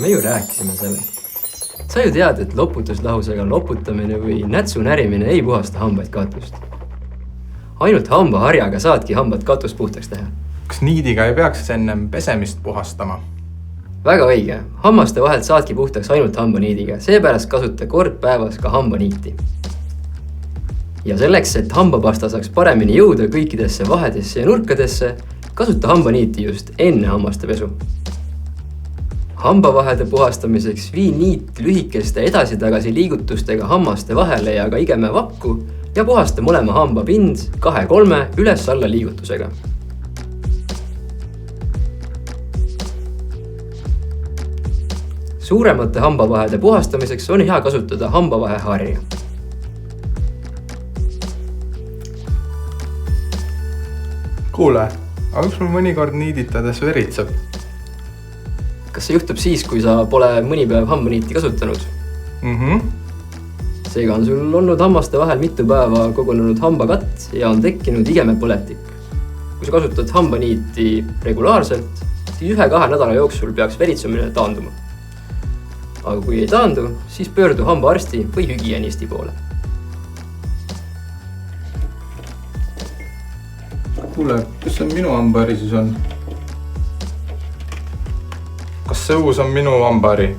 me ju rääkisime sellest. Sa ju tead, et loputuslahusega loputamine või nätsu närimine ei puhasta hambaid katust. Ainult hambaharjaga saadki hambad katust puhtaks teha. Kas niidiga ei peaks ennem pesemist puhastama? Väga õige. Hammaste vahelt saadki puhtaks ainult hambaniidiga, seepärast kasuta kord päevas ka hambaniiti. Ja selleks, et hambapasta saaks paremini jõuda kõikidesse vahedesse ja nurkadesse, kasuta hambaniiti just enne hammaste pesu. Hambavahede puhastamiseks vii niit lühikeste edasi-tagasi liigutustega hammaste vahele ja ka igeme vakku ja puhasta mõlema hamba pind 2-3 üles-alla liigutusega. Suuremate hambavahede puhastamiseks on hea kasutada hambavaheharja. Kuule, aga üks mul mõnikord niiditades veritseb? Kas see juhtub siis, kui sa pole mõni päev hambaniiti kasutanud? Seega on sul olnud hammaste vahel mitu päeva kogunenud hambakatt ja on tekkinud igeme põletik. Kui sa kasutad hambaniiti regulaarselt, siis 1-2 nädala jooksul peaks veritsemine taanduma. Aga kui ei taandu, siis pöördu hambaarsti või hügienisti poole. Kuule, kus see minu hambahari siis on? Kas see uus on minu hambahari?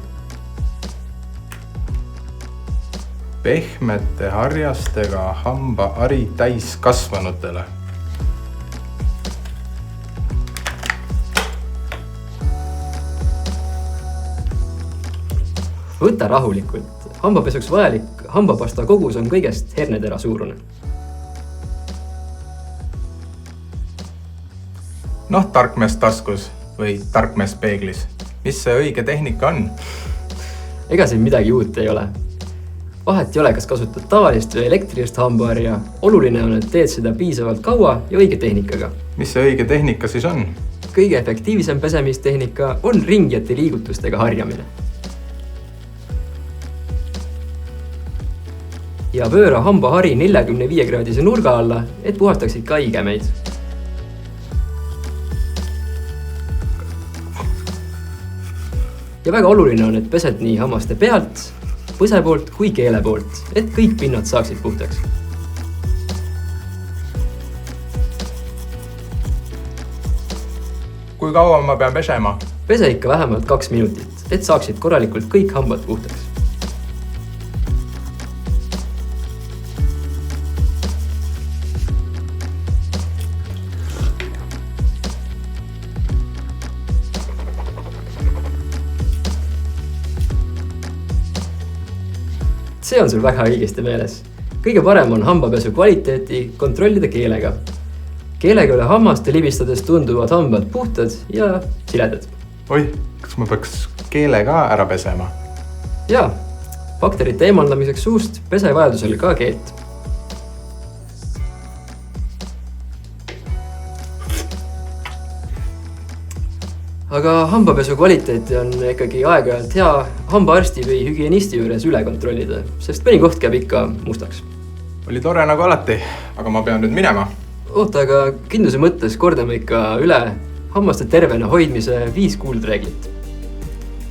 Pehmete harjastega hambahari täiskasvanutele. Võta rahulikult. Hambapesuks vajalik hambapasta kogus on kõigest hernetera suurune. Tarkmees taskus või tarkmees peeglis. Mis see õige tehnika on? Ega siin midagi uut ei ole. Vahet ei ole, kas kasutad tavalist või elektrilist hambaharja. Oluline on, et teed seda piisavalt kaua ja õige tehnikaga. Mis see õige tehnika siis on? Kõige efektiivsem pesemistehnika on ringjate liigutustega harjamine. Ja pööra hambahari 45-kraadise nurga alla, et puhastaksid ka igemeid. Ja väga oluline on, et pesed nii hammaste pealt, põse poolt kui keele poolt, et kõik pinnad saaksid puhtaks. Kui kaua ma pean pesema? Pese ikka vähemalt 2 minutit, et saaksid korralikult kõik hambad puhtaks. See on sul väga õigesti meeles. Kõige parem on hambapesu kvaliteeti kontrollida keelega. Keelega üle hammaste libistades tunduvad hambad puhtad ja siledad. Oi, kas ma peaks keele ka ära pesema? Jaa, bakterite eemaldamiseks suust pese vajadusel ka keelt. Aga hambapesu kvaliteeti on ikkagi aeg-ajalt hea hambaarsti või hügienisti juures üle kontrollida, sest mõni koht käib ikka mustaks. Oli tore nagu alati, aga ma pean nüüd minema. Oota, aga kindluse mõttes kordame ikka üle hammaste tervena hoidmise 5 kuldreeglit.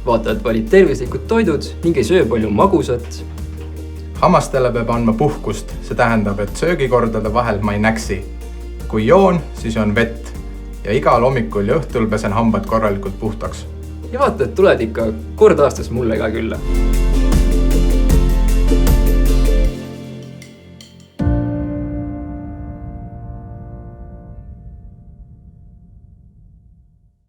Vaata, et valid tervislikud toidud ning ei söö palju magusat. Hammastele peab andma puhkust, see tähendab, et söögikordade vahel ma ei näksi. Kui joon, siis on vett. Ja igal hommikul ja õhtul pesen hambad korralikult puhtaks. Ja vaata, et tuled ikka kord aastas mulle ka külla.